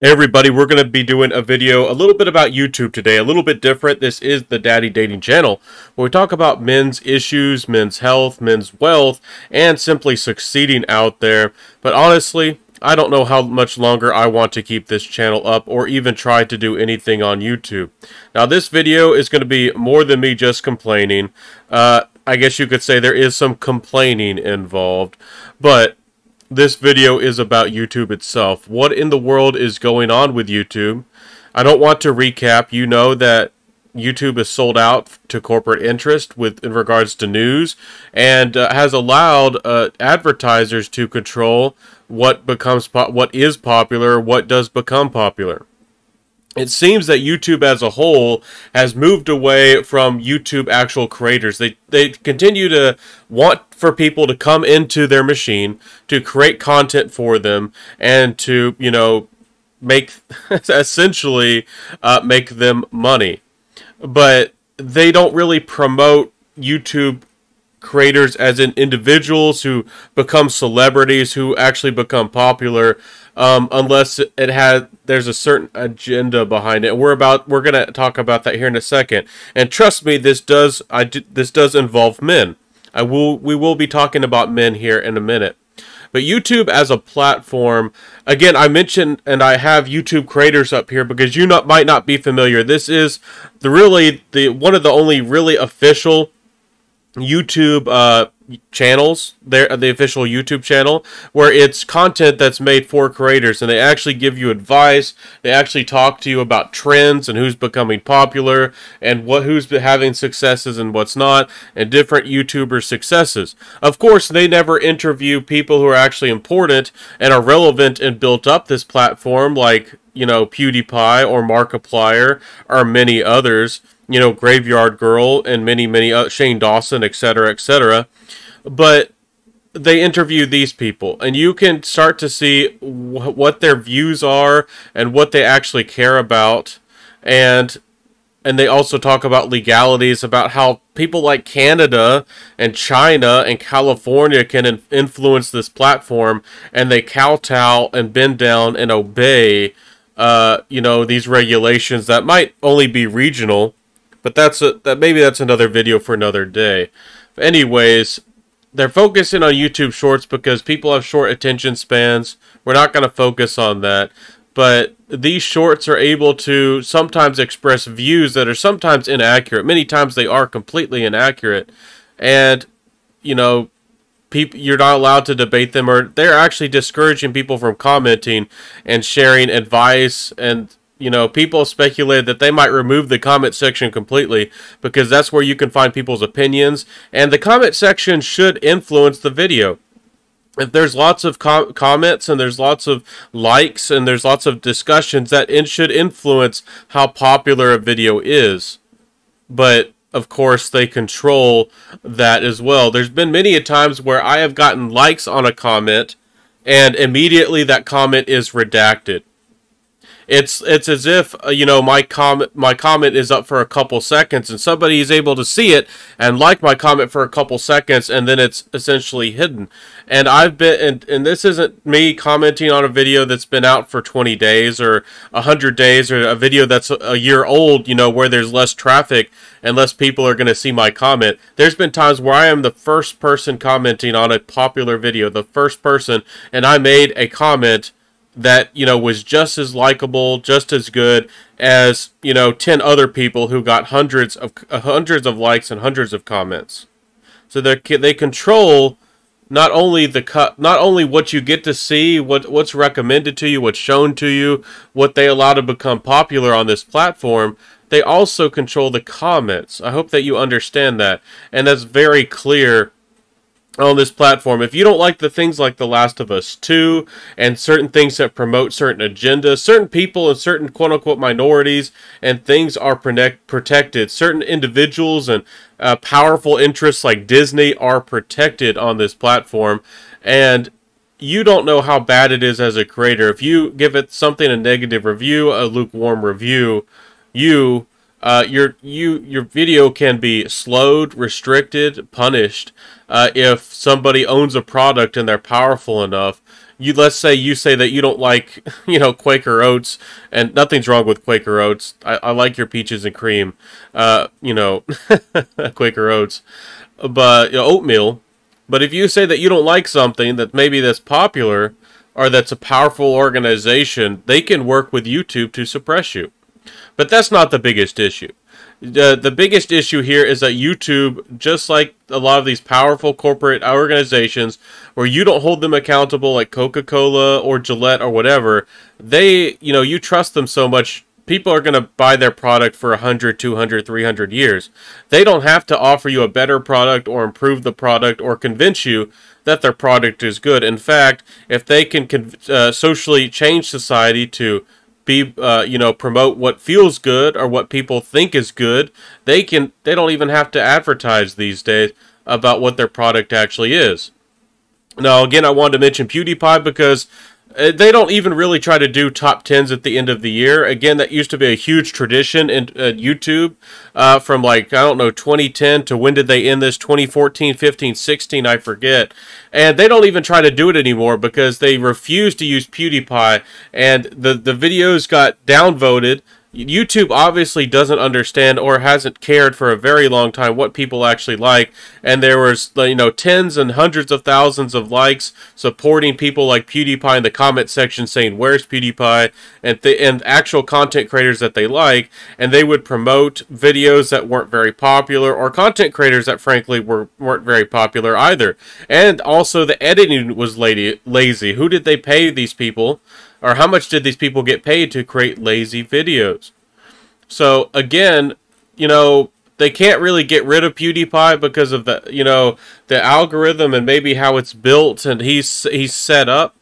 Hey everybody, we're going to be doing a video a little bit about YouTube today, a little bit different. This is the Daddy Dating channel, where we talk about men's issues, men's health, men's wealth, and simply succeeding out there. But honestly, I don't know how much longer I want to keep this channel up or even try to do anything on YouTube. Now this video is going to be more than me just complaining. I guess you could say there is some complaining involved, but this video is about YouTube itself. What in the world is going on with YouTube? I don't want to recap. You know that YouTube is sold out to corporate interest in regards to news, and has allowed advertisers to control what is popular, what does become popular. It seems that YouTube as a whole has moved away from YouTube actual creators. They continue to want for people to come into their machine, to create content for them, and to, make essentially make them money. But they don't really promote YouTube creators as in individuals who become celebrities, who actually become popular, unless there's a certain agenda behind it. We're gonna talk about that here in a second. And trust me, this does involve men. We will be talking about men here in a minute. But YouTube as a platform, again, I mentioned, and I have YouTube creators up here because you might not be familiar. This is one of the only really official YouTube channels. They're the official YouTube channel, where it's content that's made for creators, and they actually give you advice. They actually talk to you about trends and who's becoming popular and who's having successes and what's not, and different YouTuber successes. Of course, they never interview people who are actually important and are relevant and built up this platform, like PewDiePie or Markiplier or many others. Graveyard Girl and many Shane Dawson, etc., etc. But they interview these people, and you can start to see what their views are and what they actually care about, and they also talk about legalities, about how people like Canada and China and California can influence this platform, and they kowtow and bend down and obey these regulations that might only be regional. But maybe that's another video for another day. But anyways, they're focusing on YouTube Shorts because people have short attention spans. We're not going to focus on that. But these shorts are able to sometimes express views that are sometimes inaccurate. Many times they are completely inaccurate. And, you're not allowed to debate them, or they're actually discouraging people from commenting and sharing advice. And people speculated that they might remove the comment section completely, because that's where you can find people's opinions, and the comment section should influence the video. If there's lots of comments and there's lots of likes and there's lots of discussions, that it should influence how popular a video is. But of course, they control that as well. There's been many a times where I have gotten likes on a comment, and immediately that comment is redacted. It's as if my comment is up for a couple seconds, and somebody is able to see it and like my comment for a couple seconds, and then it's essentially hidden. And and this isn't me commenting on a video that's been out for 20 days or 100 days, or a video that's a year old, where there's less traffic and less people are going to see my comment. There's been times where I am the first person commenting on a popular video, the first person, and I made a comment that was just as likable, just as good as 10 other people who got hundreds of likes and hundreds of comments. So they control not only what you get to see, what's recommended to you, what's shown to you, what they allow to become popular on this platform. They also control the comments. I hope that you understand that, and that's very clear on this platform. If you don't like the things like The Last of Us 2 and certain things that promote certain agendas, certain people and certain quote-unquote minorities and things are protected. Certain individuals and powerful interests like Disney are protected on this platform, and you don't know how bad it is as a creator. If you give it something a negative review, a lukewarm review, your video can be slowed, restricted, punished if somebody owns a product and they're powerful enough. let's say you say that you don't like, Quaker Oats, and nothing's wrong with Quaker Oats. I like your peaches and cream, Quaker Oats, but oatmeal. But if you say that you don't like something that maybe that's popular or that's a powerful organization, they can work with YouTube to suppress you. But that's not the biggest issue. The biggest issue here is that YouTube, just like a lot of these powerful corporate organizations, where you don't hold them accountable, like Coca-Cola or Gillette or whatever, you trust them so much, people are going to buy their product for 100, 200, 300 years. They don't have to offer you a better product or improve the product or convince you that their product is good. In fact, if they can socially change society to promote what feels good or what people think is good, they don't even have to advertise these days about what their product actually is. Now, again, I wanted to mention PewDiePie because they don't even really try to do top 10s at the end of the year. Again, that used to be a huge tradition in YouTube from, like, I don't know, 2010 to when did they end this? 2014, 15, 16, I forget. And they don't even try to do it anymore because they refuse to use PewDiePie, and the videos got downvoted. YouTube obviously doesn't understand or hasn't cared for a very long time what people actually like, and there was tens and hundreds of thousands of likes supporting people like PewDiePie in the comment section saying where's PewDiePie, and actual content creators that they like, and they would promote videos that weren't very popular or content creators that frankly weren't very popular either. And also the editing was lazy. Who did they pay these people? Or how much did these people get paid to create lazy videos? So again, they can't really get rid of PewDiePie because of the algorithm and maybe how it's built and he's set up,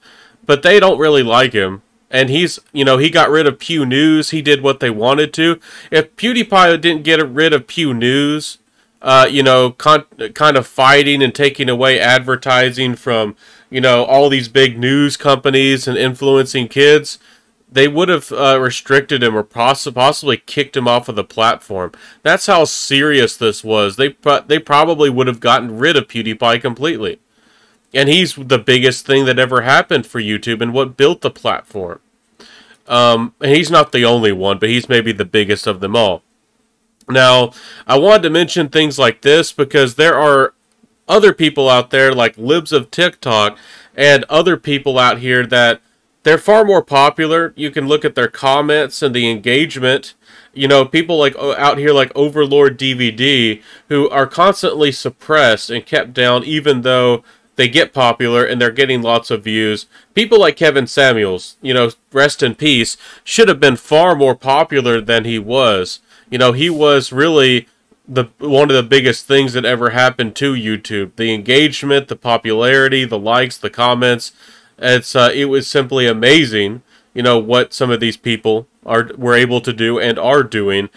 but they don't really like him. And he got rid of Pew News. He did what they wanted to. If PewDiePie didn't get rid of Pew News, kind of fighting and taking away advertising from all these big news companies and influencing kids, they would have restricted him or possibly kicked him off of the platform. That's how serious this was. They probably would have gotten rid of PewDiePie completely. And he's the biggest thing that ever happened for YouTube and what built the platform. And he's not the only one, but he's maybe the biggest of them all. Now, I wanted to mention things like this because there are other people out there like Libs of TikTok and other people out here that they're far more popular. You can look at their comments and the engagement. People like out here like Overlord DVD who are constantly suppressed and kept down even though they get popular and they're getting lots of views. People like Kevin Samuels, rest in peace, should have been far more popular than he was. He was really one of the biggest things that ever happened to YouTube. The engagement, the popularity, the likes, the comments. It was simply amazing, what some of these people were able to do and are doing,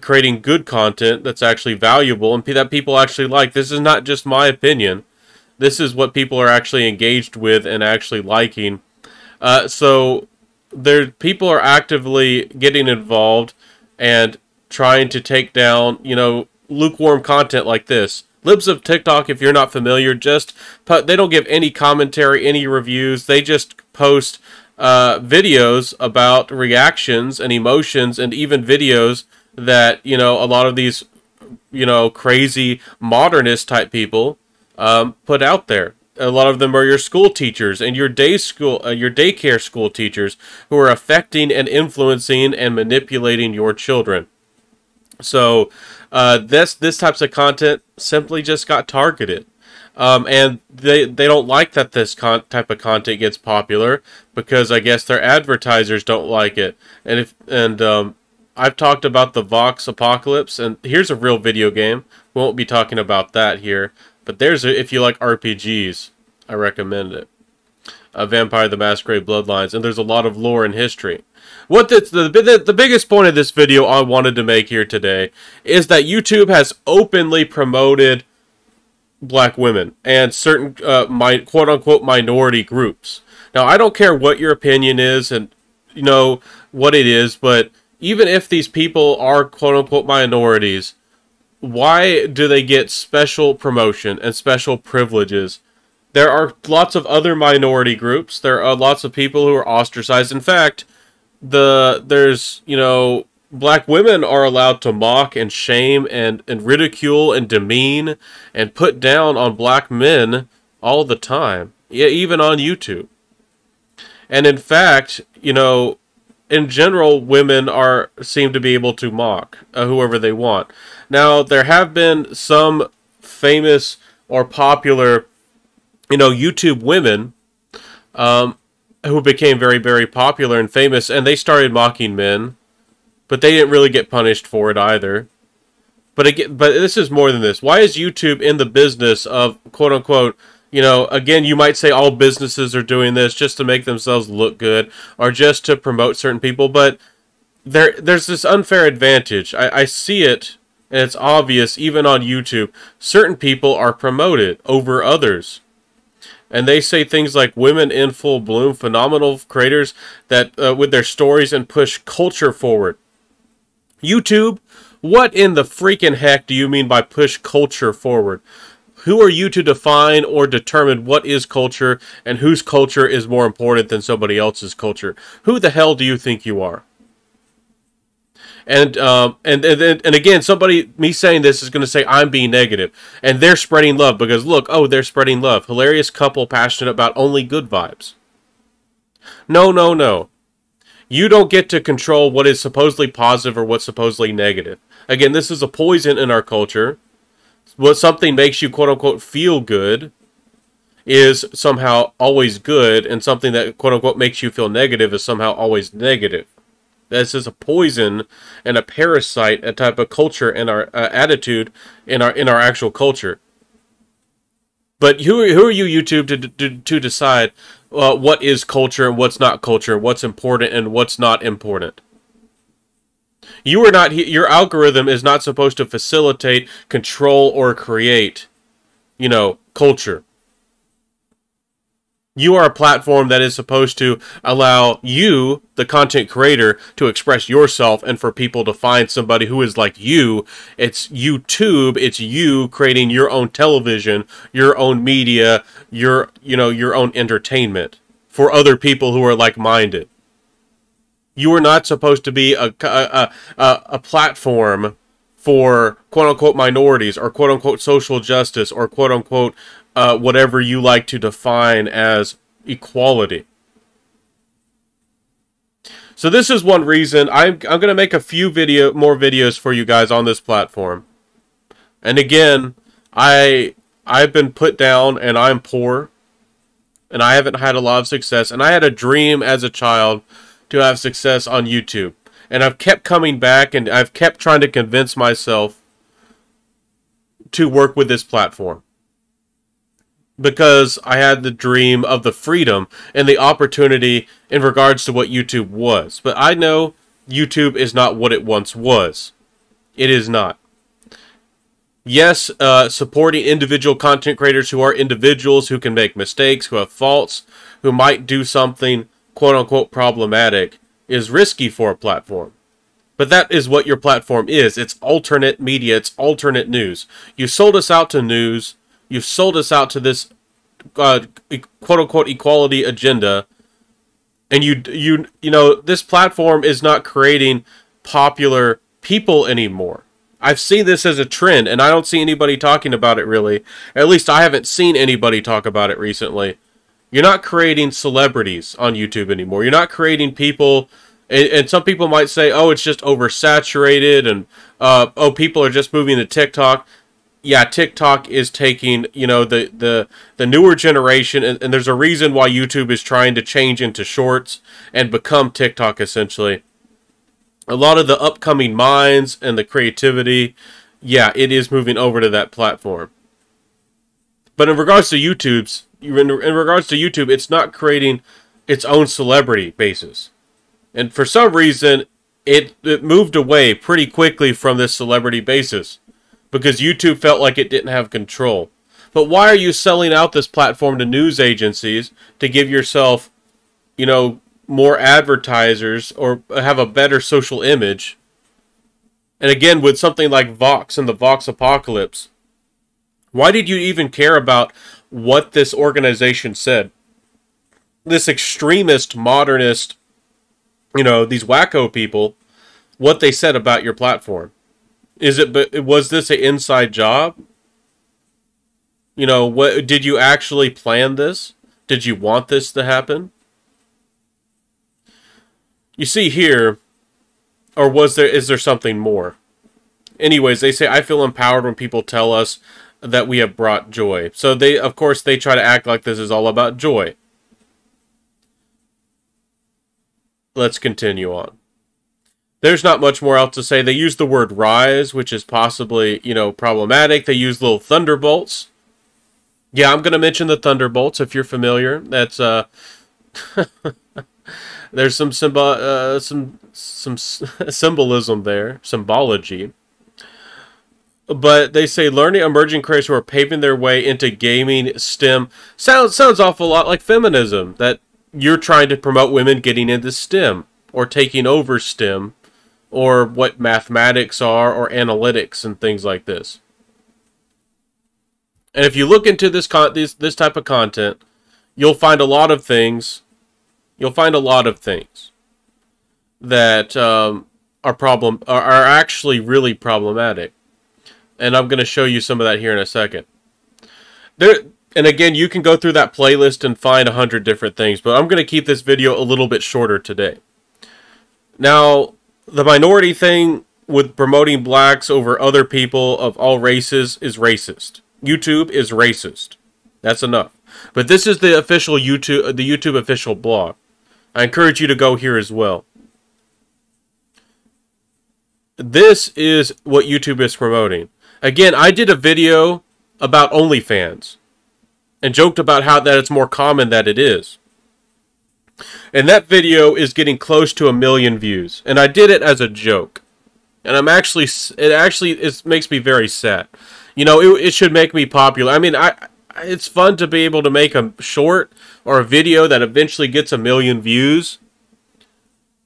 creating good content that's actually valuable and that people actually like. This is not just my opinion. This is what people are actually engaged with and actually liking. So people are actively getting involved and trying to take down, lukewarm content like this. Libs of TikTok, if you're not familiar, they don't give any commentary, any reviews. They just post videos about reactions and emotions, and even videos that, a lot of these, crazy modernist type people put out there. A lot of them are your school teachers and your daycare school teachers who are affecting and influencing and manipulating your children. So this types of content simply just got targeted, and they don't like that this type of content gets popular because I guess their advertisers don't like it. And I've talked about the Vox Apocalypse, and here's a real video game. We won't be talking about that here, but if you like RPGs, I recommend it. Vampire the Masquerade Bloodlines, and there's a lot of lore and history. The biggest point of this video I wanted to make here today is that YouTube has openly promoted black women and certain quote-unquote minority groups. Now, I don't care what your opinion is and what it is, but even if these people are quote-unquote minorities, why do they get special promotion and special privileges There are lots of other minority groups. There are lots of people who are ostracized. In fact, there's, you know, black women are allowed to mock and shame and ridicule and demean and put down on black men all the time. Yeah, even on YouTube. And in fact, you know, in general, women seem to be able to mock whoever they want. Now, there have been some famous or popular, you know, YouTube women who became very, very popular and famous, and they started mocking men, but they didn't really get punished for it either. But again, but this is more than this. Why is YouTube in the business of, quote unquote, you know, again, you might say all businesses are doing this just to make themselves look good or just to promote certain people, but there's this unfair advantage. I see it, and it's obvious even on YouTube. Certain people are promoted over others. And they say things like women in full bloom, phenomenal creators that with their stories and push culture forward. YouTube, what in the freaking heck do you mean by push culture forward? Who are you to define or determine what is culture and whose culture is more important than somebody else's culture? Who the hell do you think you are? And again, me saying this is going to say I'm being negative, and they're spreading love because look, oh, they're spreading love. Hilarious couple passionate about only good vibes. No, no, no. You don't get to control what is supposedly positive or what's supposedly negative. Again, this is a poison in our culture. What something makes you quote unquote feel good is somehow always good, and something that quote unquote makes you feel negative is somehow always negative. This is a poison and a parasite, a type of culture and our attitude in our actual culture. But who are you, YouTube, to decide what is culture and what's not culture, what's important and what's not important? You are not. Your algorithm is not supposed to facilitate, control, or create, you know, culture. You are a platform that is supposed to allow you, the content creator, to express yourself and for people to find somebody who is like you. It's YouTube. It's you creating your own television, your own media, your own entertainment for other people who are like-minded. You are not supposed to be a platform for quote-unquote minorities or quote-unquote social justice or quote-unquote whatever you like to define as equality. So this is one reason I'm going to make a few more videos for you guys on this platform. And again, I've been put down and I'm poor and I haven't had a lot of success, and I had a dream as a child to have success on YouTube. And I've kept coming back and I've kept trying to convince myself to work with this platform. Because I had the dream of the freedom and the opportunity in regards to what YouTube was. But I know YouTube is not what it once was. It is not. Yes, supporting individual content creators who are individuals who can make mistakes, who have faults, who might do something quote-unquote problematic is risky for a platform. But that is what your platform is. It's alternate media. It's alternate news. You sold us out to news. You've sold us out to this quote-unquote equality agenda. And you know, this platform is not creating popular people anymore. I've seen this as a trend, and I don't see anybody talking about it really. At least I haven't seen anybody talk about it recently. You're not creating celebrities on YouTube anymore. You're not creating people, and some people might say, oh, it's just oversaturated, and oh, people are just moving to TikTok. Yeah, TikTok is taking, you know, the newer generation, and there's a reason why YouTube is trying to change into shorts and become TikTok, essentially. A lot of the upcoming minds and the creativity, yeah, it is moving over to that platform. But in regards to YouTube, it's not creating its own celebrity basis. And for some reason, it moved away pretty quickly from this celebrity basis because YouTube felt like it didn't have control. But why are you selling out this platform to news agencies to give yourself, you know, more advertisers or have a better social image? And again, with something like Vox and the Vox Apocalypse, why did you even care about what this organization said. This extremist, modernist, you know, these wacko people, what they said about your platform. Was this an inside job? You know, what did you actually plan this? Did you want this to happen? You see here, or is there something more? Anyways, they say, I feel empowered when people tell us that we have brought joy. So of course, they try to act like this is all about joy. Let's continue on. There's not much more else to say. They use the word rise, which is possibly, you know, problematic. They use little thunderbolts. Yeah, I'm going to mention the thunderbolts if you're familiar. That's there's some symbolism there, symbology. But they say learning emerging creators who are paving their way into gaming STEM sounds awful lot like feminism. That you're trying to promote women getting into STEM or taking over STEM, or what mathematics are, or analytics and things like this. And if you look into this type of content, you'll find a lot of things. You'll find a lot of things that are actually really problematic. And I'm going to show you some of that here in a second. And again, you can go through that playlist and find 100 different things, but I'm going to keep this video a little bit shorter today. Now, the minority thing with promoting blacks over other people of all races is racist. YouTube is racist. That's enough. But this is the official YouTube official blog. I encourage you to go here as well. This is what YouTube is promoting. Again, I did a video about OnlyFans and joked about how that it's more common than it is. And that video is getting close to 1 million views. And I did it as a joke. And it makes me very sad. You know, it should make me popular. I mean, it's fun to be able to make a short or a video that eventually gets 1 million views.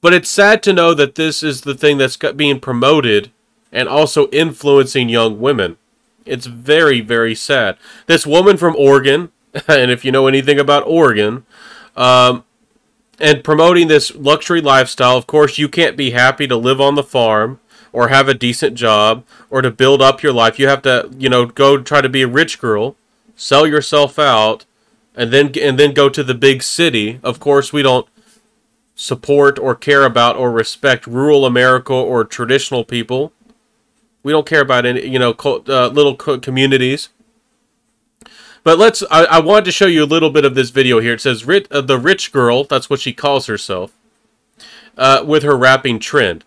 But it's sad to know that this is the thing that's being promoted and also influencing young women. It's very, very sad. This woman from Oregon, and if you know anything about Oregon, and promoting this luxury lifestyle, of course, you can't be happy to live on the farm or have a decent job or to build up your life. You have to, you know, go try to be a rich girl, sell yourself out, and then go to the big city. Of course, we don't support or care about or respect rural America or traditional people. We don't care about any, you know, little communities. But I wanted to show you a little bit of this video here. It says, the rich girl, that's what she calls herself, with her rapping trend.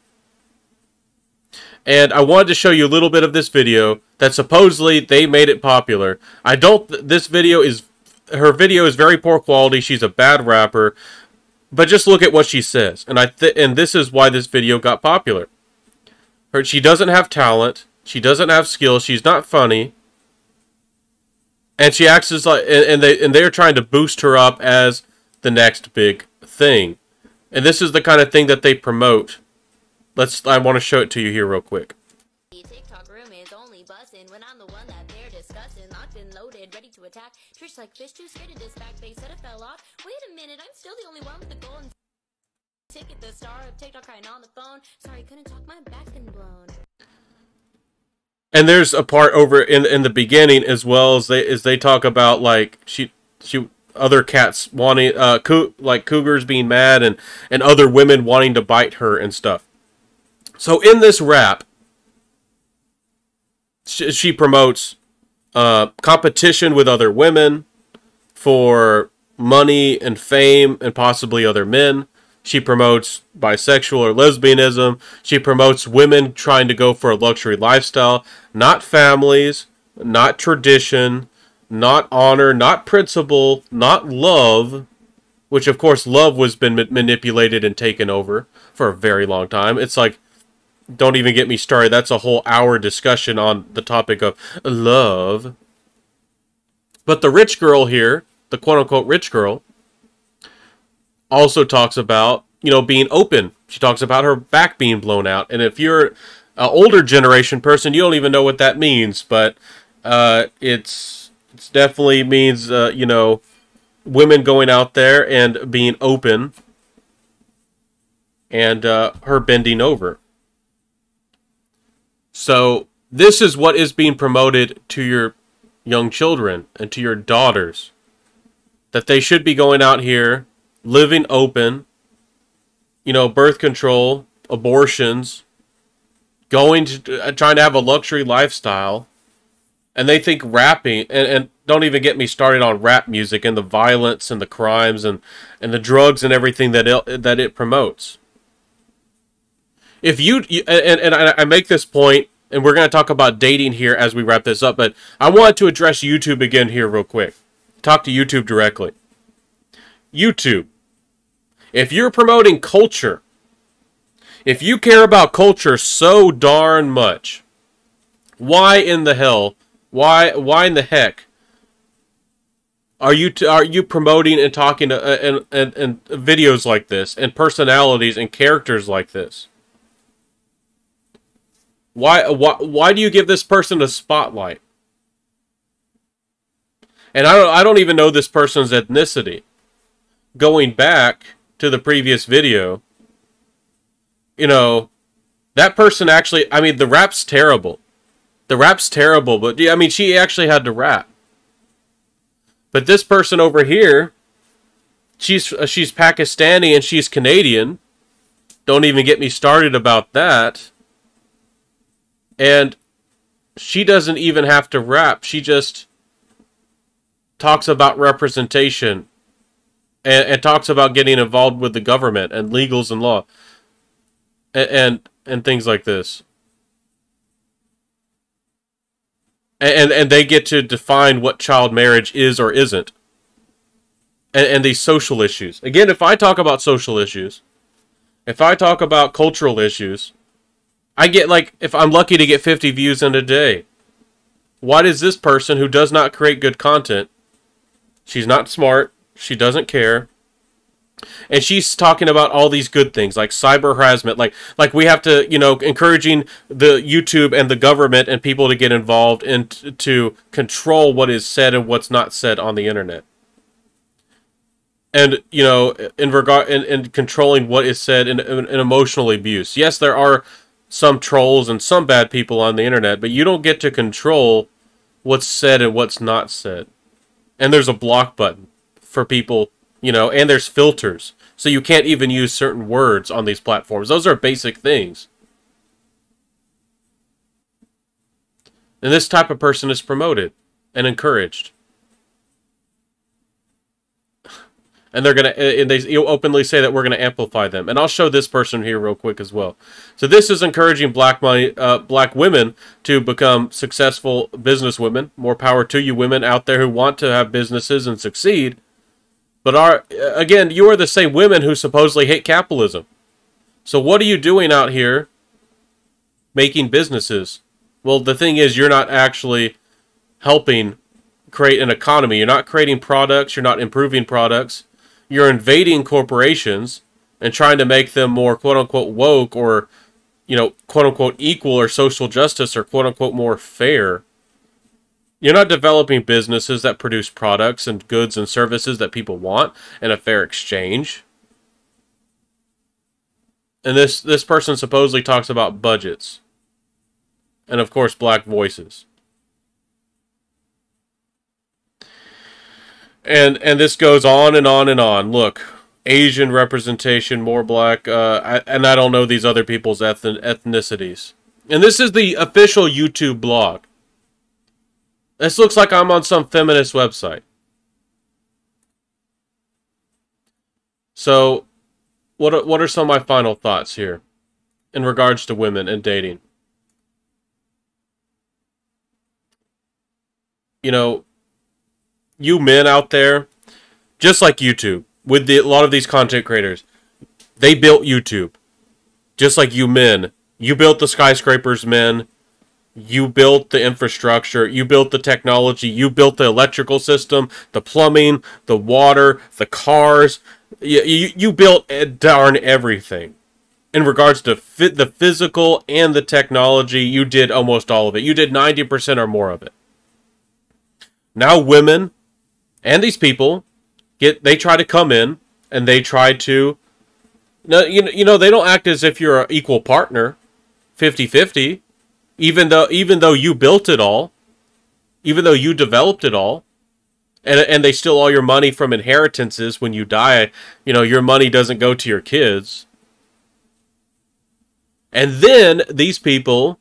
And I wanted to show you a little bit of this video that supposedly they made it popular. Her video is very poor quality. She's a bad rapper. But just look at what she says. And this is why this video got popular. She doesn't have talent. She doesn't have skill. She's not funny. And she acts as like, and they're trying to boost her up as the next big thing. And this is the kind of thing that they promote. I want to show it to you here real quick. TikTok room is only buzzing when I'm the one that they're discussing. Locked and loaded, ready to attack. Trish like fish, too scared to dispatch. They said it fell off. Wait a minute, I'm still the only one with the golden ticket. The star of TikTok crying on the phone. Sorry, couldn't talk, my back's been blown. And there's a part over in the beginning as well as they talk about like she other cats wanting like cougars being mad and other women wanting to bite her and stuff. So in this rap, she promotes competition with other women for money and fame and possibly other men. She promotes bisexual or lesbianism. She promotes women trying to go for a luxury lifestyle, not families, not tradition, not honor, not principle, not love, which of course love was been manipulated and taken over for a very long time. It's like, don't even get me started. That's a whole hour discussion on the topic of love. But the rich girl here, the quote-unquote rich girl, also talks about, you know, being open. She talks about her back being blown out. And if you're an older generation person, you don't even know what that means. But it's It definitely means, you know, women going out there and being open, and her bending over. So this is what is being promoted to your young children and to your daughters, that they should be going out here, living open, you know, birth control, abortions, going to trying to have a luxury lifestyle, and they think rapping, and don't even get me started on rap music and the violence and the crimes and the drugs and everything that it promotes. If you and I make this point, and we're going to talk about dating here as we wrap this up, but I wanted to address YouTube again here real quick. Talk to YouTube directly. YouTube, if you're promoting culture, if you care about culture so darn much, why in the hell, why in the heck are you promoting and talking to, and videos like this and personalities and characters like this? Why do you give this person a spotlight? And I don't even know this person's ethnicity. Going back to the previous video, you know, that person actually, I mean, the rap's terrible. The rap's terrible, but I mean, she actually had to rap. But this person over here, she's Pakistani and she's Canadian. Don't even get me started about that. And she doesn't even have to rap. She just talks about representation and talks about getting involved with the government and legals and law and things like this. And they get to define what child marriage is or isn't. And these social issues. Again, if I talk about social issues, if I talk about cultural issues, I get, like, if I'm lucky to get 50 views in a day. Why does this person who does not create good content, she's not smart, she doesn't care, and she's talking about all these good things, like cyber harassment, like we have to, you know, encouraging the YouTube and the government and people to get involved and to control what is said and what's not said on the internet. And, you know, in controlling what is said in emotional abuse. Yes, there are some trolls and some bad people on the internet, but you don't get to control what's said and what's not said. And there's a block button for people, you know, and there's filters. So you can't even use certain words on these platforms. Those are basic things. And this type of person is promoted and encouraged. And they're gonna, and they openly say that we're gonna amplify them. And I'll show this person here real quick as well. So this is encouraging black women to become successful businesswomen. More power to you, women out there who want to have businesses and succeed. But again, you are the same women who supposedly hate capitalism. So what are you doing out here making businesses? Well, the thing is, you're not actually helping create an economy. You're not creating products. You're not improving products. You're invading corporations and trying to make them more quote-unquote woke or, you know, quote-unquote equal or social justice or quote-unquote more fair. You're not developing businesses that produce products and goods and services that people want in a fair exchange. And this person supposedly talks about budgets. And of course, black voices. And this goes on and on and on. Look, Asian representation, more black, and I don't know these other people's ethnicities. And this is the official YouTube blog. This looks like I'm on some feminist website. So, what are some of my final thoughts here in regards to women and dating? You know, you men out there, just like YouTube, with a lot of these content creators, they built YouTube. Just like you men. You built the skyscrapers, men. You built the infrastructure. You built the technology. You built the electrical system, the plumbing, the water, the cars. You built darn everything. In regards to the physical and the technology, you did almost all of it. You did 90% or more of it. Now women and these people they try to come in and they try to, no, they don't act as if you're an equal partner, 50-50, even though you built it all, even though you developed it all, and they steal all your money from inheritances when you die. Your money doesn't go to your kids. And then these people,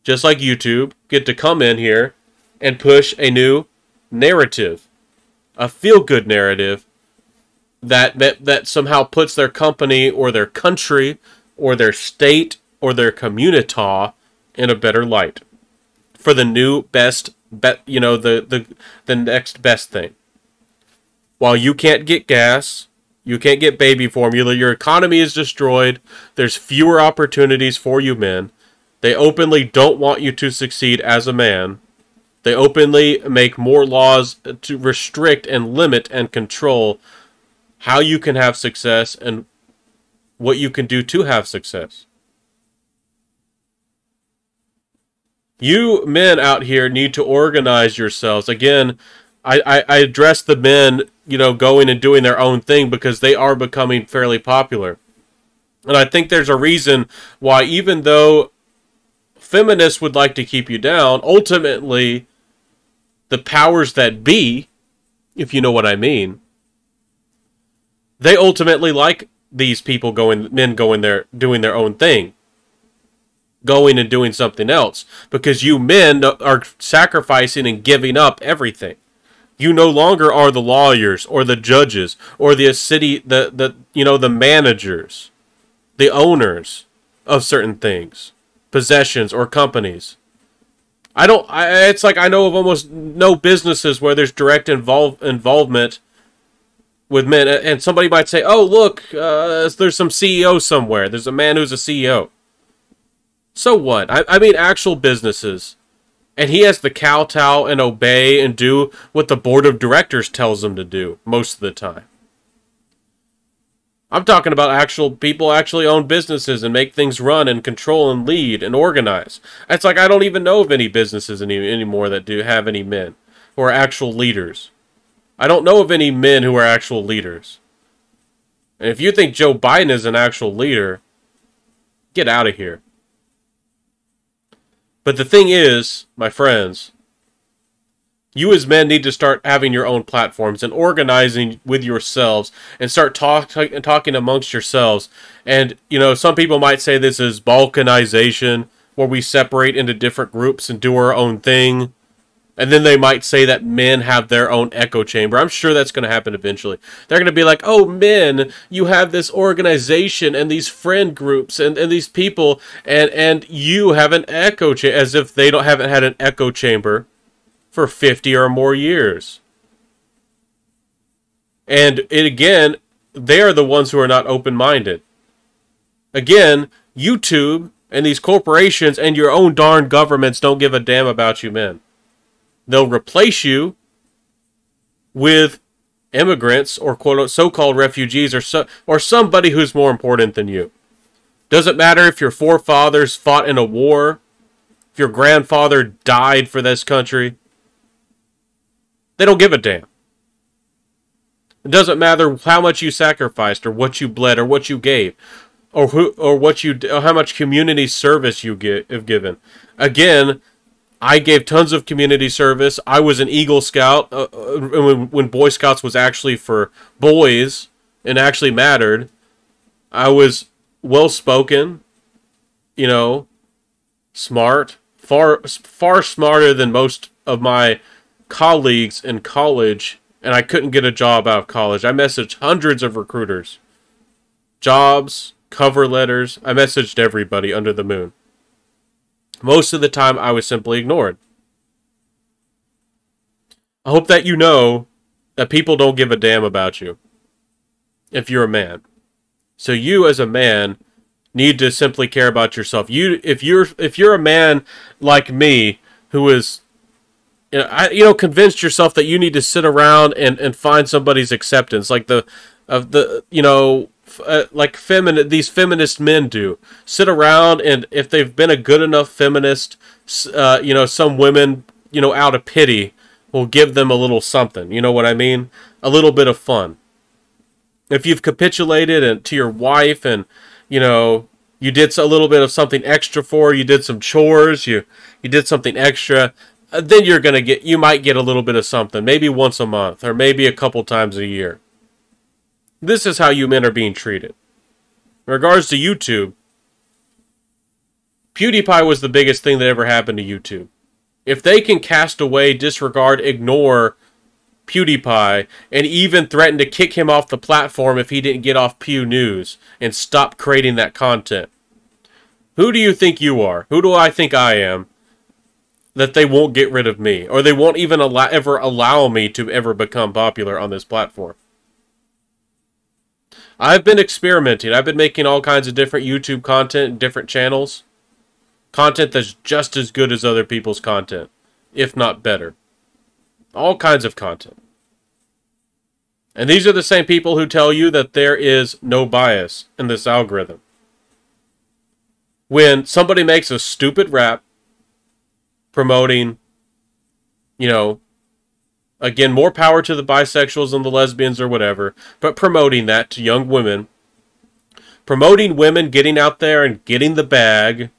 just like YouTube, get to come in here and push a new narrative, a feel-good narrative that somehow puts their company or their country or their state or their community in a better light for the new best, the next best thing. While you can't get gas, you can't get baby formula, your economy is destroyed, there's fewer opportunities for you men. They openly don't want you to succeed as a man. They openly make more laws to restrict and limit and control how you can have success and what you can do to have success. You men out here need to organize yourselves. Again, I address the men, going and doing their own thing because they are becoming fairly popular. And I think there's a reason why, even though feminists would like to keep you down, ultimately the powers that be, if you know what I mean, they ultimately like these people men going there, doing their own thing, going and doing something else, because you men are sacrificing and giving up everything. You no longer are the lawyers or the judges or the the managers, the owners of certain things, possessions or companies. It's like I know of almost no businesses where there's direct involvement with men. And somebody might say, oh, look, there's some CEO somewhere. There's a man who's a CEO. So what? I mean actual businesses. And he has to kowtow and obey and do what the board of directors tells him to do most of the time. I'm talking about actual people actually own businesses and make things run and control and lead and organize. It's like I don't even know of any businesses anymore that do have any men who are actual leaders. I don't know of any men who are actual leaders. And if you think Joe Biden is an actual leader, get out of here. But the thing is, my friends, you as men need to start having your own platforms and organizing with yourselves and start talking amongst yourselves. And, some people might say this is balkanization, where we separate into different groups and do our own thing. And then they might say that men have their own echo chamber. I'm sure that's going to happen eventually. They're going to be like, oh, men, you have this organization and these friend groups and these people, and you have an echo chamber, as if they haven't had an echo chamber for 50 or more years. And again, they are the ones who are not open-minded. Again, YouTube and these corporations and your own darn governments don't give a damn about you men. They'll replace you with immigrants or so-called refugees or somebody who's more important than you. Doesn't matter if your forefathers fought in a war, if your grandfather died for this country. They don't give a damn. It doesn't matter how much you sacrificed or what you bled or what you gave or how much community service you have given. Again, I gave tons of community service. I was an Eagle Scout when Boy Scouts was actually for boys and actually mattered. I was well-spoken, smart, far smarter than most of my colleagues in college, and I couldn't get a job out of college. I messaged hundreds of recruiters, jobs, cover letters. I messaged everybody under the moon. Most of the time, I was simply ignored. I hope that you know that people don't give a damn about you if you're a man. So you, as a man, need to simply care about yourself. If you're a man like me, who is, convinced yourself that you need to sit around and find somebody's acceptance, like these feminist men do. Sit around, and if they've been a good enough feminist, some women, out of pity, will give them a little something. You know what I mean? A little bit of fun. If you've capitulated to your wife and, you know, you did a little bit of something extra for her, you did some chores, you did something extra, then you might get a little bit of something, maybe once a month or maybe a couple times a year. This is how you men are being treated. In regards to YouTube, PewDiePie was the biggest thing that ever happened to YouTube. If they can cast away, disregard, ignore PewDiePie, and even threaten to kick him off the platform if he didn't get off Pew News and stop creating that content, who do you think you are? Who do I think I am that they won't get rid of me? Or they won't even ever allow me to ever become popular on this platform? I've been experimenting. I've been making all kinds of different YouTube content, different channels. Content that's just as good as other people's content, if not better. All kinds of content. And these are the same people who tell you that there is no bias in this algorithm. When somebody makes a stupid rap promoting, you know, again, more power to the bisexuals and the lesbians or whatever, but promoting that to young women, promoting women getting out there and getting the bag,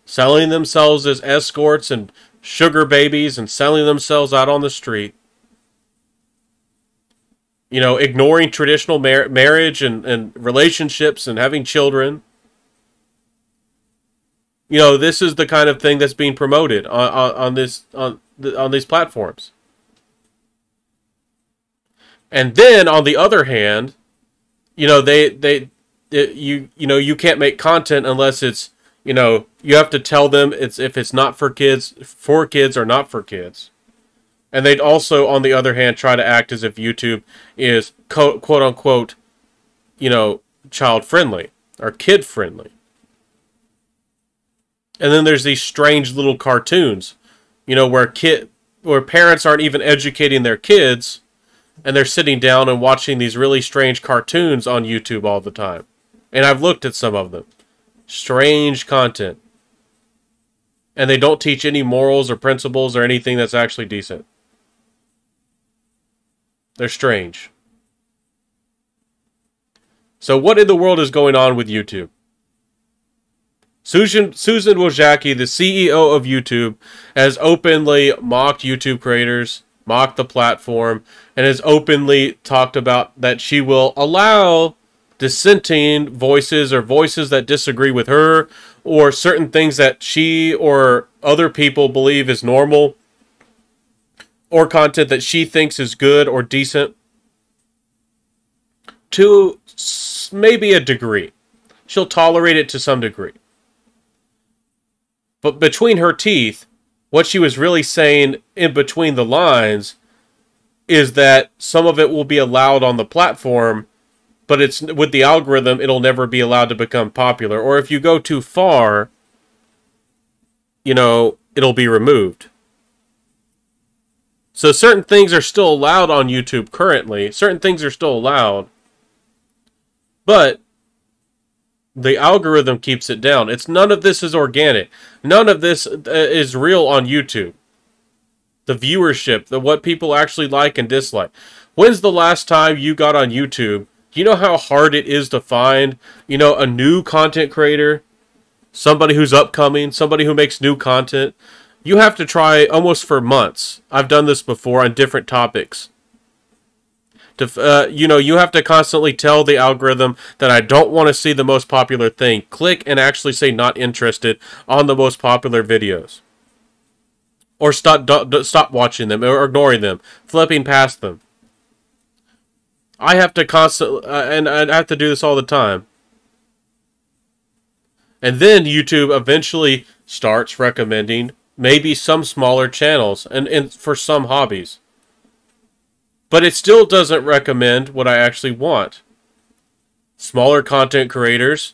selling themselves as escorts and sugar babies and selling themselves out on the street. You know, ignoring traditional marriage and relationships and having children. You know, this is the kind of thing that's being promoted on these platforms. And then on the other hand, you know, you can't make content unless it's, you know, you have to tell them if it's not for kids or not for kids. And they'd also, on the other hand, try to act as if YouTube is quote unquote, you know, child friendly or kid friendly. And then there's these strange little cartoons, you know, where parents aren't even educating their kids, and they're sitting down and watching these really strange cartoons on YouTube all the time. And I've looked at some of them. Strange content. And they don't teach any morals or principles or anything that's actually decent. They're strange. So what in the world is going on with YouTube? Susan Wojcicki, the CEO of YouTube, has openly mocked YouTube creators, mocked the platform, and has openly talked about that she will allow dissenting voices or voices that disagree with her or certain things that she or other people believe is normal or content that she thinks is good or decent to maybe a degree. She'll tolerate it to some degree. But between her teeth, what she was really saying in between the lines is that some of it will be allowed on the platform, but it's with the algorithm, it'll never be allowed to become popular. Or if you go too far, you know, it'll be removed. So certain things are still allowed on YouTube currently. Certain things are still allowed. But the algorithm keeps it down. None of this is organic. None of this is real on YouTube. The viewership, what people actually like and dislike. When's the last time you got on YouTube? Do you know how hard it is to find, you know, a new content creator? Somebody who's upcoming, somebody who makes new content. You have to try almost for months. I've done this before on different topics. You know, you have to constantly tell the algorithm that I don't want to see the most popular thing. Click and actually say not interested on the most popular videos. Or stop watching them or ignoring them. Flipping past them. I have to constantly, and I have to do this all the time. And then YouTube eventually starts recommending maybe some smaller channels and for some hobbies. But it still doesn't recommend what I actually want. Smaller content creators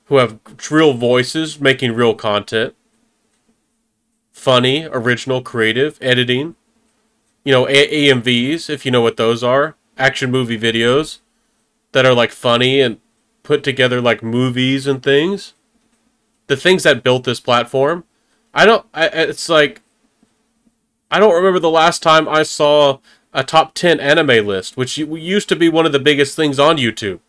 who have real voices making real content. Funny, original, creative, editing. You know, AMVs, if you know what those are. Action movie videos that are like funny and put together like movies and things. The things that built this platform. It's like, I don't remember the last time I saw a top 10 anime list, which used to be one of the biggest things on YouTube.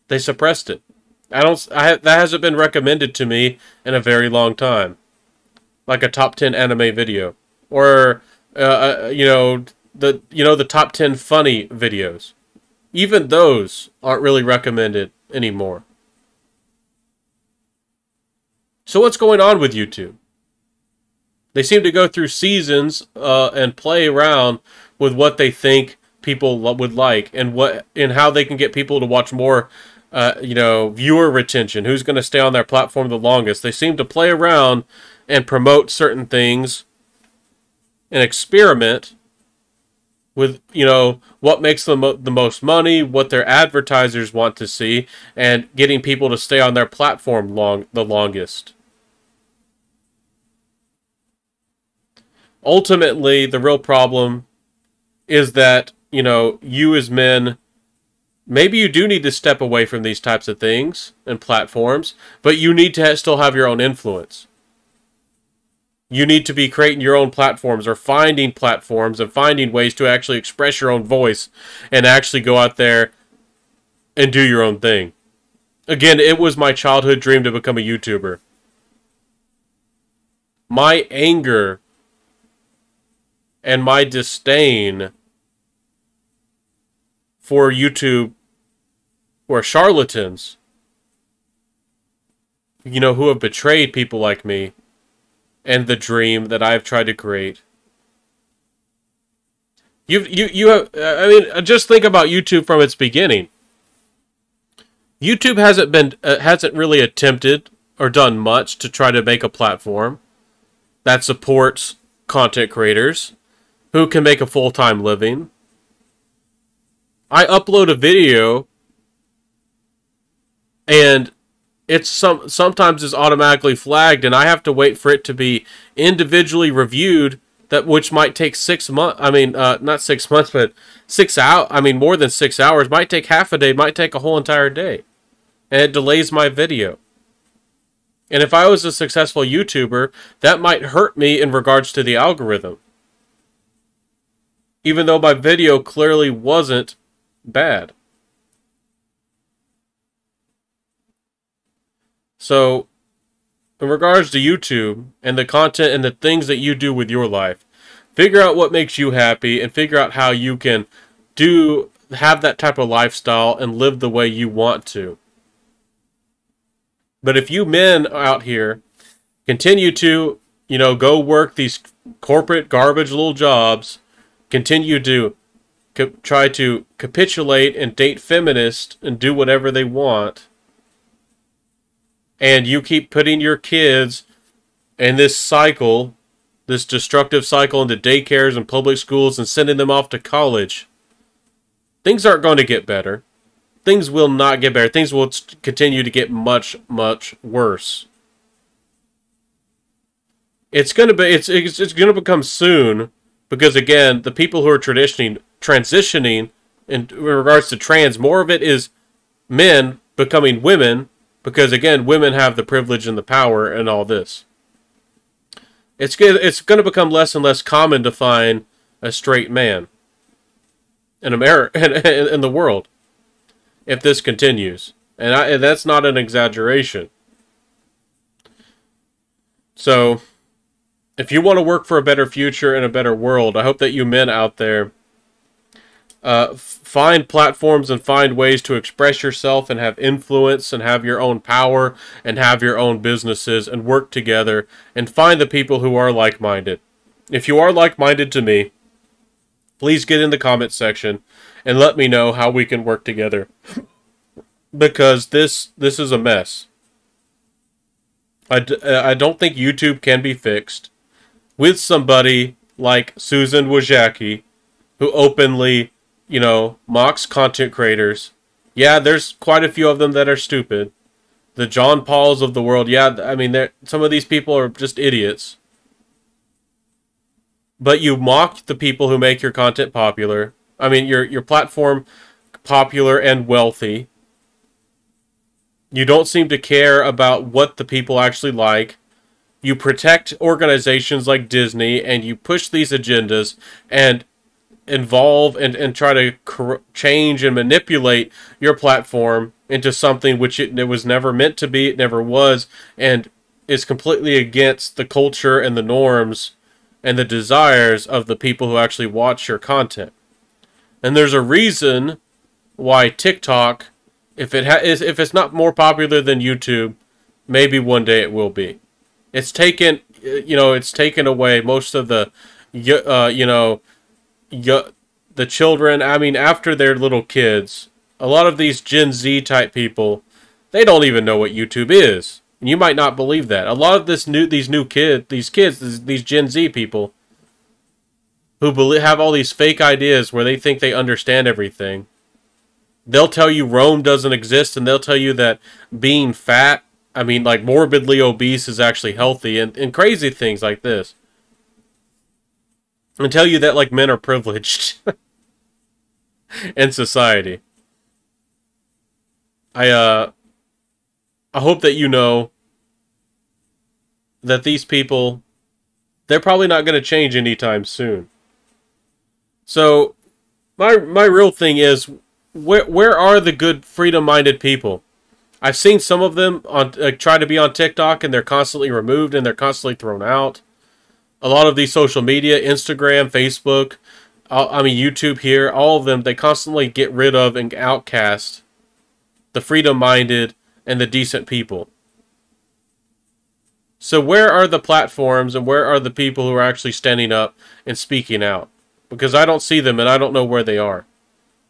They suppressed it. That hasn't been recommended to me in a very long time. Like a top 10 anime video. Or, the top 10 funny videos. Even those aren't really recommended anymore. So what's going on with YouTube? They seem to go through seasons and play around with what they think people would like and how they can get people to watch more, viewer retention. Who's going to stay on their platform the longest? They seem to play around and promote certain things and experiment with, what makes them the most money, what their advertisers want to see, and getting people to stay on their platform the longest. Ultimately, the real problem is that, you as men, maybe you do need to step away from these types of things and platforms, but you need to still have your own influence. You need to be creating your own platforms or finding platforms and finding ways to actually express your own voice and actually go out there and do your own thing. Again, it was my childhood dream to become a YouTuber. My anger and my disdain for YouTube or charlatans, who have betrayed people like me and the dream that I've tried to create. Just think about YouTube from its beginning. YouTube hasn't really attempted or done much to try to make a platform that supports content creators who can make a full-time living. I upload a video and sometimes it's automatically flagged, and I have to wait for it to be individually reviewed, which might take 6 months. I mean, not 6 months, but 6 hours. I mean, more than 6 hours. Might take half a day. Might take a whole entire day, and it delays my video. And if I was a successful YouTuber, that might hurt me in regards to the algorithm, even though my video clearly wasn't bad. So, in regards to YouTube and the content and the things that you do with your life, figure out what makes you happy and figure out how you can have that type of lifestyle and live the way you want to. But if you men out here continue to, go work these corporate garbage little jobs, continue to try to capitulate and date feminists and do whatever they want, and you keep putting your kids in this cycle, this destructive cycle, into daycares and public schools and sending them off to college, things aren't going to get better. Things will not get better. Things will continue to get much, much worse. It's going to become soon, because again, the people who are transitioning in regards to trans, more of it is men becoming women, because again, women have the privilege and the power and all this. It's going to become less and less common to find a straight man in America, in the world, if this continues. And that's not an exaggeration. So, if you want to work for a better future and a better world, I hope that you men out there find platforms and find ways to express yourself and have influence and have your own power and have your own businesses and work together and find the people who are like-minded. If you are like-minded to me, please get in the comment section and let me know how we can work together, because this is a mess. I don't think YouTube can be fixed with somebody like Susan Wojcicki, who openly, mocks content creators. Yeah, there's quite a few of them that are stupid. The John Pauls of the world, yeah, I mean, some of these people are just idiots. But you mock the people who make your content popular. I mean, your platform popular and wealthy. You don't seem to care about what the people actually like. you protect organizations like Disney, and you push these agendas and involve and try to change and manipulate your platform into something which it was never meant to be, it never was, and is completely against the culture and the norms and the desires of the people who actually watch your content. And there's a reason why TikTok, if it's not more popular than YouTube, maybe one day it will be. It's taken, it's taken away most of the, the children. I mean, after they're little kids, a lot of these Gen Z type people, they don't even know what YouTube is. And you might not believe that. A lot of these Gen Z people, who have all these fake ideas where they think they understand everything. They'll tell you Rome doesn't exist, and they'll tell you that being fat, I mean, like morbidly obese, is actually healthy, and crazy things like this. And tell you that, like, men are privileged in society. I hope that you know that these people, they're probably not going to change anytime soon. So, my real thing is, where are the good, freedom-minded people? I've seen some of them try to be on TikTok, and they're constantly removed, and they're constantly thrown out. A lot of these social media, Instagram, Facebook, YouTube here, all of them, they constantly get rid of and outcast the freedom-minded and the decent people. So where are the platforms, and where are the people who are actually standing up and speaking out? Because I don't see them, and I don't know where they are.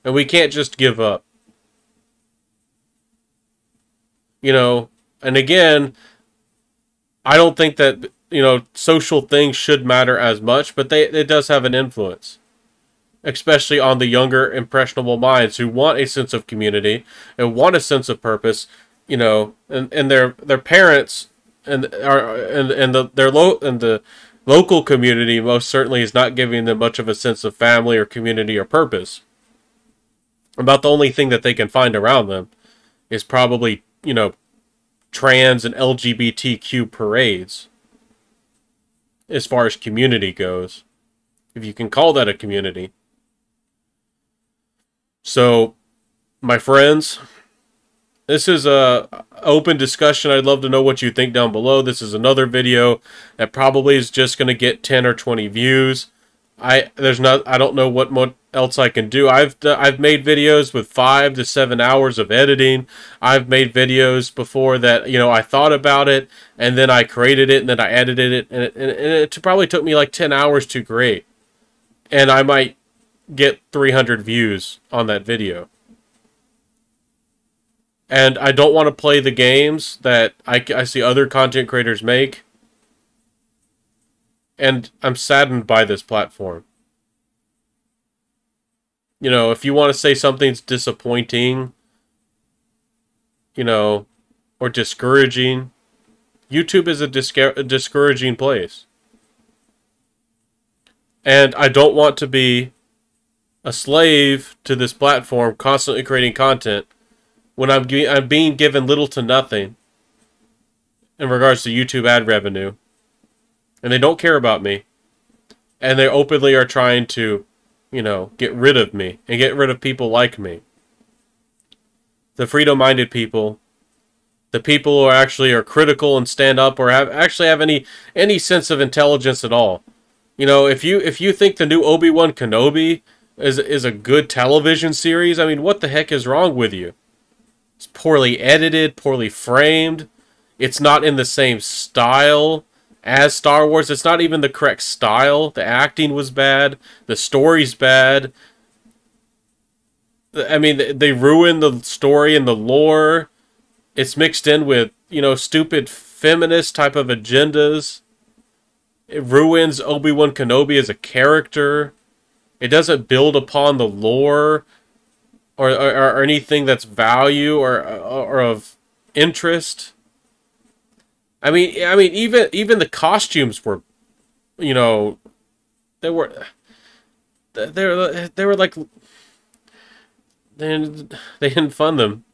And we can't just give up. And again, I don't think that, social things should matter as much, but it does have an influence. Especially on the younger, impressionable minds who want a sense of community and want a sense of purpose, and their parents and the local community most certainly is not giving them much of a sense of family or community or purpose. About the only thing that they can find around them is probably, trans and LGBTQ parades. As far as community goes. If you can call that a community. So, my friends, this is a open discussion. I'd love to know what you think down below. This is another video that probably is just going to get 10 or 20 views. I don't know what else I can do. I've made videos with 5 to 7 hours of editing. I've made videos before that, I thought about it, and then I created it, and then I edited it, and it probably took me like 10 hours to create. And I might get 300 views on that video. And I don't want to play the games that I see other content creators make. And I'm saddened by this platform. If you want to say something's disappointing, or discouraging, YouTube is a discouraging place. And I don't want to be a slave to this platform, constantly creating content, when I'm being given little to nothing in regards to YouTube ad revenue. And they don't care about me. And they openly are trying to, get rid of me. And get rid of people like me. The freedom-minded people. The people who are critical and stand up, or have any sense of intelligence at all. If you think the new Obi-Wan Kenobi is a good television series, I mean, what the heck is wrong with you? It's poorly edited, poorly framed. It's not in the same style as Star Wars. It's not even the correct style. The acting was bad. The story's bad. I mean, they ruined the story and the lore. It's mixed in with, stupid feminist type of agendas. It ruins Obi-Wan Kenobi as a character. It doesn't build upon the lore or anything that's value or of interest. I mean, even the costumes were, they were like, they didn't fund them.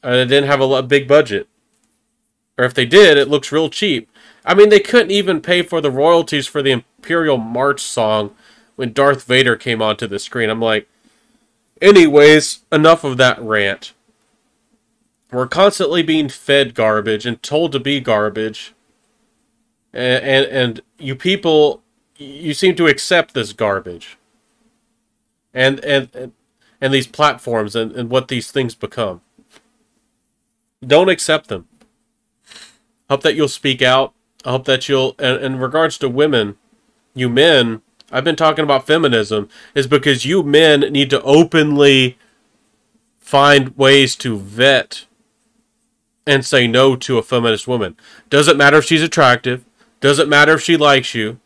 They didn't have a big budget. Or if they did, it looks real cheap. I mean, they couldn't even pay for the royalties for the Imperial March song when Darth Vader came onto the screen. I'm like, anyways, enough of that rant. We're constantly being fed garbage and told to be garbage. And you people, you seem to accept this garbage. And these platforms and what these things become. Don't accept them. Hope that you'll speak out. I hope that you'll, and in regards to women, you men, I've been talking about feminism, is because you men need to openly find ways to vet and say no to a feminist woman. Doesn't matter if she's attractive. Doesn't matter if she likes you.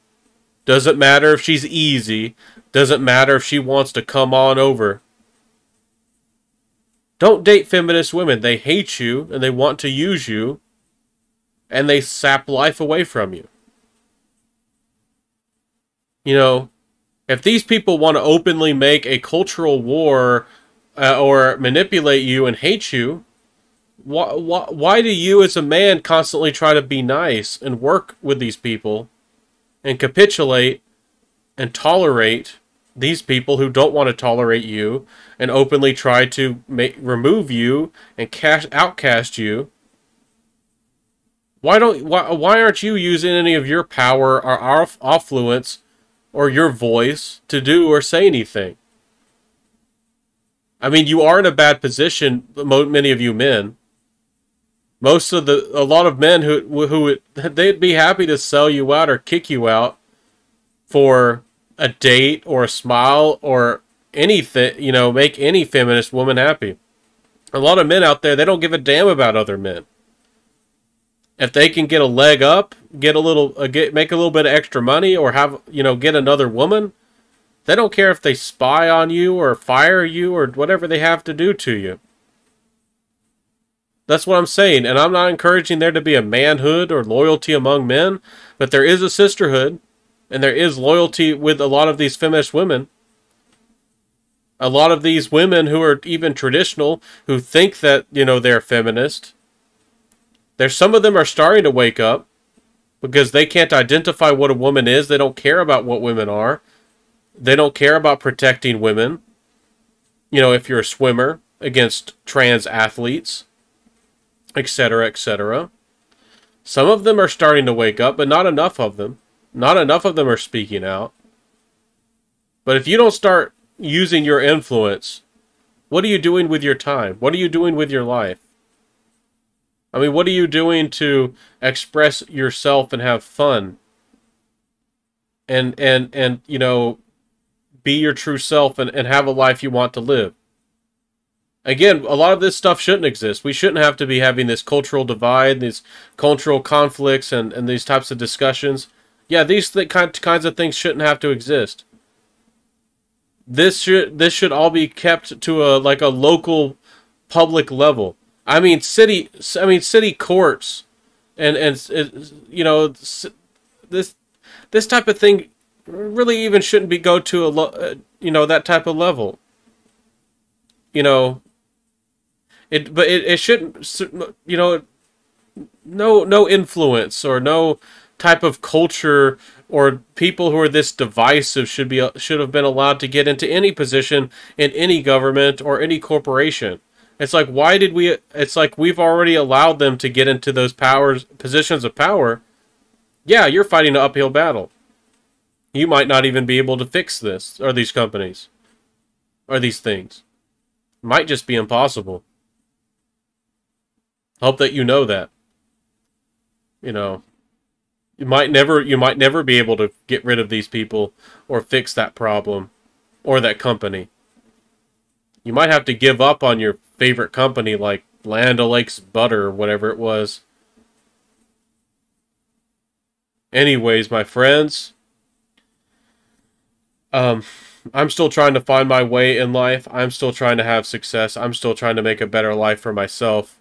Doesn't matter if she's easy. Doesn't matter if she wants to come on over. Don't date feminist women. They hate you and they want to use you. And they sap life away from you. You know, if these people want to openly make a cultural war or manipulate you and hate you, why do you as a man constantly try to be nice and work with these people and capitulate and tolerate these people who don't want to tolerate you and openly try to remove you and outcast you? Why aren't you using any of your power or our affluence or your voice to do or say anything? I mean, you are in a bad position, many of you men. A lot of men who they'd be happy to sell you out or kick you out for a date or a smile or anything, you know, make any feminist woman happy. A lot of men out there, they don't give a damn about other men. If they can get a leg up, make a little bit of extra money, or get another woman, they don't care if they spy on you or fire you or whatever they have to do to you. That's what I'm saying, and I'm not encouraging there to be a manhood or loyalty among men, but there is a sisterhood, and there is loyalty with a lot of these feminist women. A lot of these women who are even traditional, who think that, they're feminist. Some of them are starting to wake up because they can't identify what a woman is. They don't care about what women are. They don't care about protecting women. If you're a swimmer, against trans athletes, etc., etc. Some of them are starting to wake up, but not enough of them. Not enough of them are speaking out. But if you don't start using your influence, what are you doing with your time? What are you doing with your life? I mean, what are you doing to express yourself and have fun? And be your true self and have a life you want to live. Again, a lot of this stuff shouldn't exist. We shouldn't have to be having this cultural divide, these cultural conflicts, and these types of discussions. Yeah, these kinds of things shouldn't have to exist. This should all be kept to a local public level. I mean, city courts, and this type of thing really even shouldn't go to that type of level. It shouldn't, no influence or no type of culture or people who are this divisive should have been allowed to get into any position in any government or any corporation. It's like, it's like we've already allowed them to get into those positions of power. Yeah, you're fighting an uphill battle. You might not even be able to fix this, or these companies, or these things. It might just be impossible. Hope that you know that. You might never be able to get rid of these people or fix that problem or that company. You might have to give up on your favorite company like Land O'Lakes Butter or whatever it was. Anyways, my friends, I'm still trying to find my way in life. I'm still trying to have success. I'm still trying to make a better life for myself.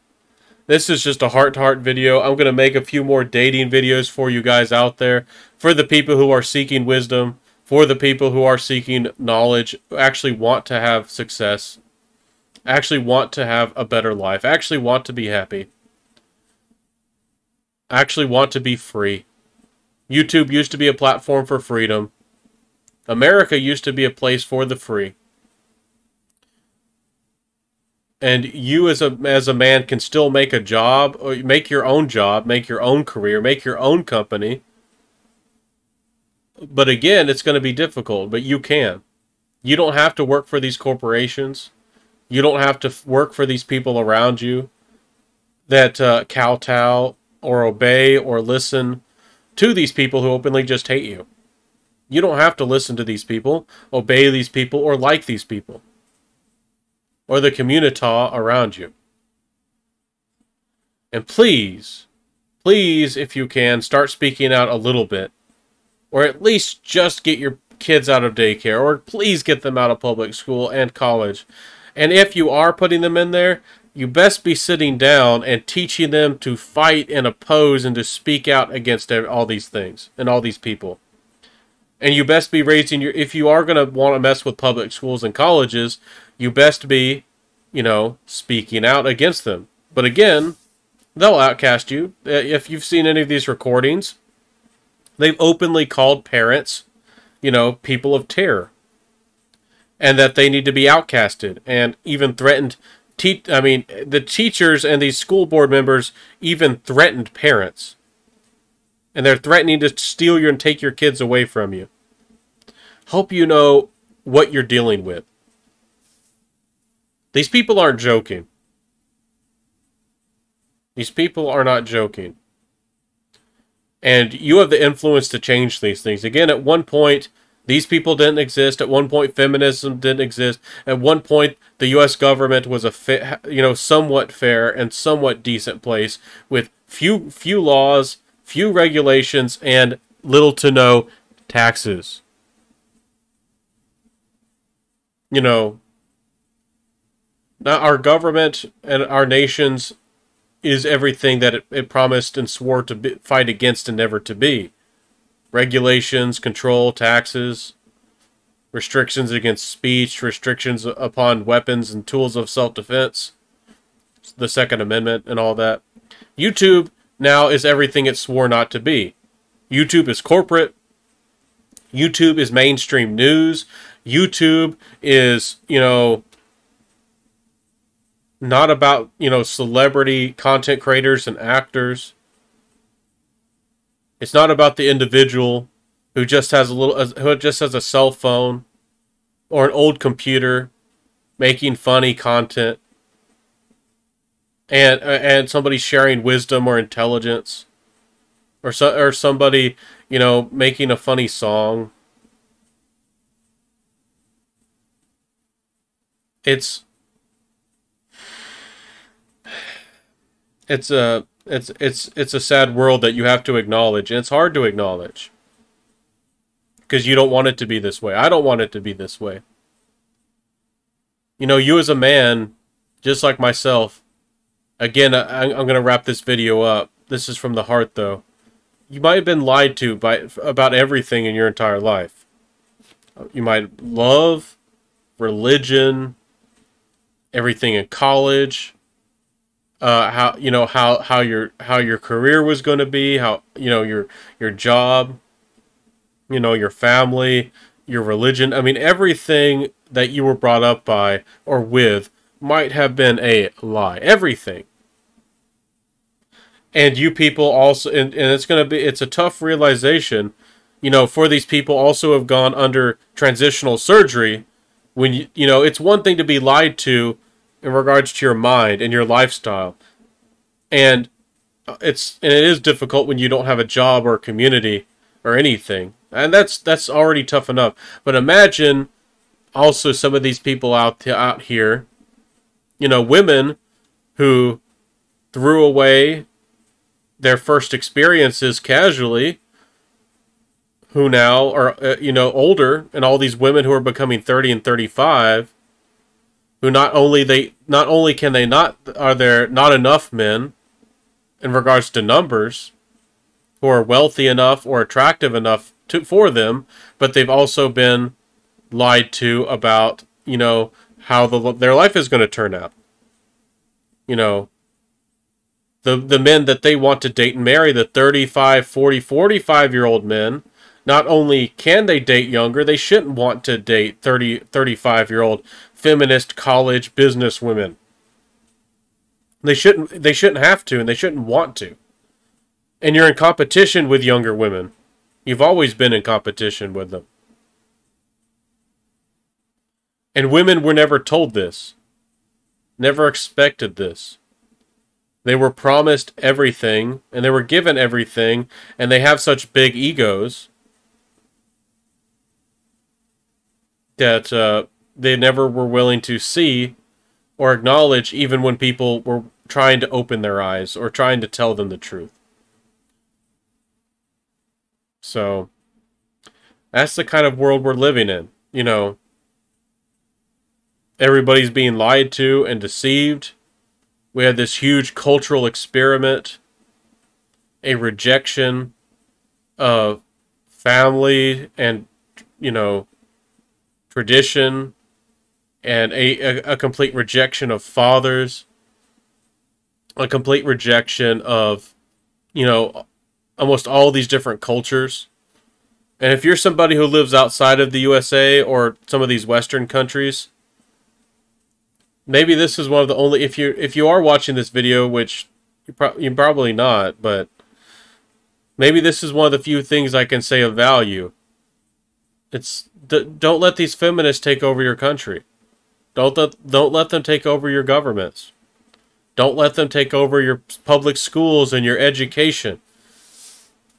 This is just a heart-to-heart video. I'm going to make a few more dating videos for you guys out there. For the people who are seeking wisdom. For the people who are seeking knowledge. Actually want to have success. Actually want to have a better life. Actually want to be happy. actually want to be free. YouTube used to be a platform for freedom. America used to be a place for the free. And you as a man can still make a job, or make your own job, make your own career, make your own company. But again, it's going to be difficult, but you can. You don't have to work for these corporations. You don't have to work for these people around you that kowtow or obey or listen to these people who openly just hate you. You don't have to listen to these people, obey these people, or like these people, or the community around you. And please, please, if you can, start speaking out a little bit, or at least just get your kids out of daycare, or please get them out of public school and college. And if you are putting them in there, you best be sitting down and teaching them to fight and oppose and to speak out against all these things and all these people. And you best be raising your, if you are going to want to mess with public schools and colleges, you best be, you know, speaking out against them. But again, they'll outcast you. If you've seen any of these recordings, they've openly called parents, you know, people of terror. And that they need to be outcasted, and even threatened. The teachers and these school board members even threatened parents. And they're threatening to steal and take your kids away from you. Hope you know what you're dealing with. These people aren't joking. These people are not joking. And you have the influence to change these things. Again, at one point, these people didn't exist. At one point, feminism didn't exist. At one point, the U.S. government was a somewhat fair and somewhat decent place with few laws, few regulations, and little to no taxes. You know, now our government and our nations is everything that it promised and swore to fight against and never to be. Regulations, control, taxes, restrictions against speech, restrictions upon weapons and tools of self-defense, the Second Amendment and all that. YouTube now is everything it swore not to be. YouTube is corporate. YouTube is mainstream news. YouTube is, you know, not about, you know, celebrity content creators and actors. It's not about the individual who just has a cell phone or an old computer making funny content and somebody sharing wisdom or intelligence, or somebody, you know, making a funny song. It's a sad world that you have to acknowledge, and it's hard to acknowledge because you don't want it to be this way. I don't want it to be this way. You know, you as a man, just like myself, again, I'm going to wrap this video up. This is from the heart, though. You might have been lied to about everything in your entire life. You might love, religion, everything in college, how your career was going to be, how, you know, your job, you know, your family, your religion. I mean, everything that you were brought up by or with might have been a lie. Everything. And you people also, and it's a tough realization, you know, for these people also have gone under transitional surgery. When you know, it's one thing to be lied to in regards to your mind and your lifestyle, and it is difficult when you don't have a job or a community or anything, and that's already tough enough. But imagine also some of these people out here, you know, women who threw away their first experiences casually, who now are you know, older, and all these women who are becoming 30 and 35, who are there not enough men in regards to numbers who are wealthy enough or attractive enough for them, but they've also been lied to about, you know, how their life is going to turn out. You know, The men that they want to date and marry, the 35, 40, 45-year-old men, not only can they date younger, they shouldn't want to date 30, 35-year-old feminist college business women. They shouldn't have to, and they shouldn't want to. And you're in competition with younger women. You've always been in competition with them. And women were never told this. Never expected this. They were promised everything, and they were given everything, and they have such big egos that they never were willing to see or acknowledge, even when people were trying to open their eyes or trying to tell them the truth. So, that's the kind of world we're living in. You know, everybody's being lied to and deceived. We had this huge cultural experiment, a rejection of family and, you know, tradition, and a complete rejection of fathers, a complete rejection of, you know, almost all these different cultures. And if you're somebody who lives outside of the USA or some of these Western countries, maybe this is one of the only, if you are watching this video, which you're probably not, but maybe this is one of the few things I can say of value. It's don't let these feminists take over your country. Don't let them take over your governments. Don't let them take over your public schools and your education.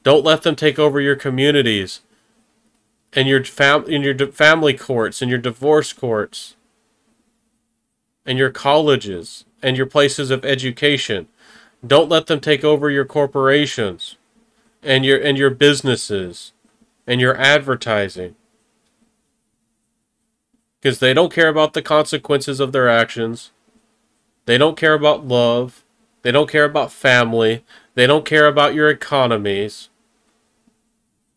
Don't let them take over your communities and your family courts and your divorce courts and your colleges and your places of education. Don't let them take over your corporations and your businesses and your advertising. Because they don't care about the consequences of their actions. They don't care about love. They don't care about family. They don't care about your economies.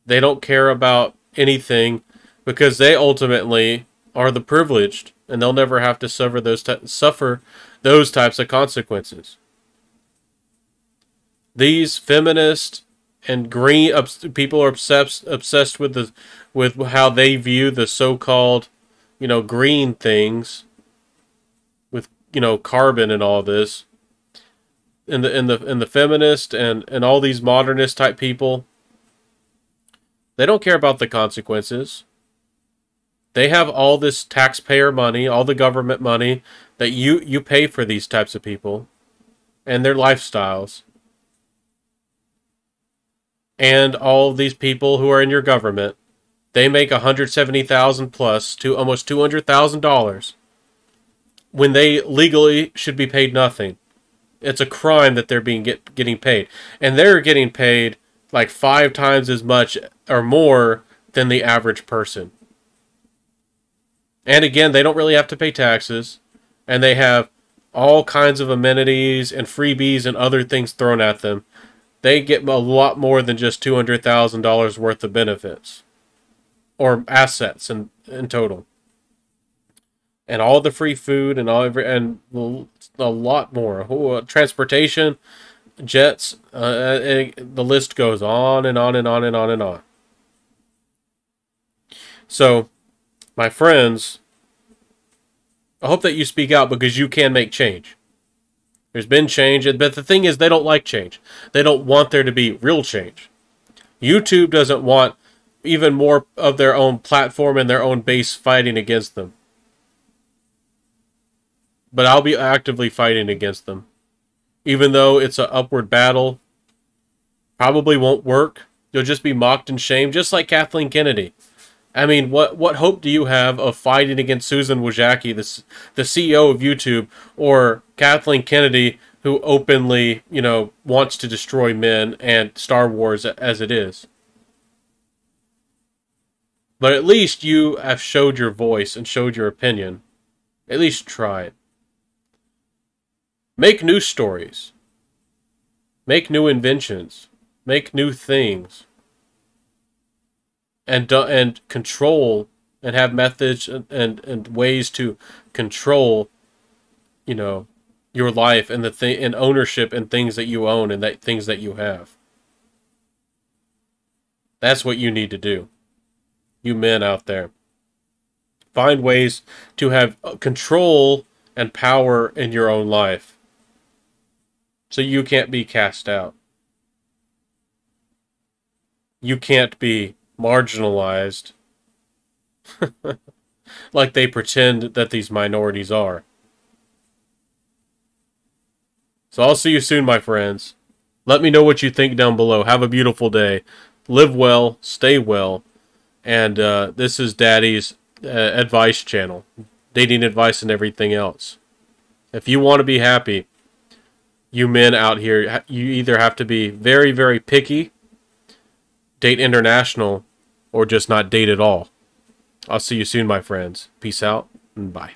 They don't care about anything because they ultimately are the privileged, and they'll never have to suffer those types of consequences. These feminist and green people are obsessed with how they view the so-called, you know, green things with, you know, carbon and all this. And the feminist and all these modernist type people, they don't care about the consequences. They have all this taxpayer money, all the government money that you pay for these types of people and their lifestyles. And all of these people who are in your government, they make $170,000 plus to almost $200,000 when they legally should be paid nothing. It's a crime that they're getting paid, and they're getting paid like 5 times as much or more than the average person. And again, they don't really have to pay taxes, and they have all kinds of amenities and freebies and other things thrown at them. They get a lot more than just $200,000 worth of benefits or assets in total, and all the free food and a lot more. Transportation, jets, the list goes on and on and on and on and on. So, my friends, I hope that you speak out because you can make change. There's been change, but the thing is, they don't like change. They don't want there to be real change. YouTube doesn't want even more of their own platform and their own base fighting against them. But I'll be actively fighting against them. Even though it's an upward battle, probably won't work. You'll just be mocked and shamed, just like Kathleen Kennedy. I mean, what hope do you have of fighting against Susan Wojcicki, the CEO of YouTube, or Kathleen Kennedy, who openly, you know, wants to destroy men and Star Wars as it is? But at least you have showed your voice and showed your opinion. At least try it. Make new stories. Make new inventions. Make new things. And control and have methods and ways to control, you know, your life and the thing and ownership and things that you own and that things that you have. That's what you need to do. You men out there. Find ways to have control and power in your own life. So you can't be cast out. You can't be marginalized like they pretend that these minorities are. So I'll see you soon, my friends. Let me know what you think down below. Have a beautiful day. Live well, stay well. And this is Daddy's advice channel. Dating advice and everything else. If you want to be happy, you men out here, you either have to be very, very picky, date international, or just not date at all. I'll see you soon, my friends. Peace out, and bye.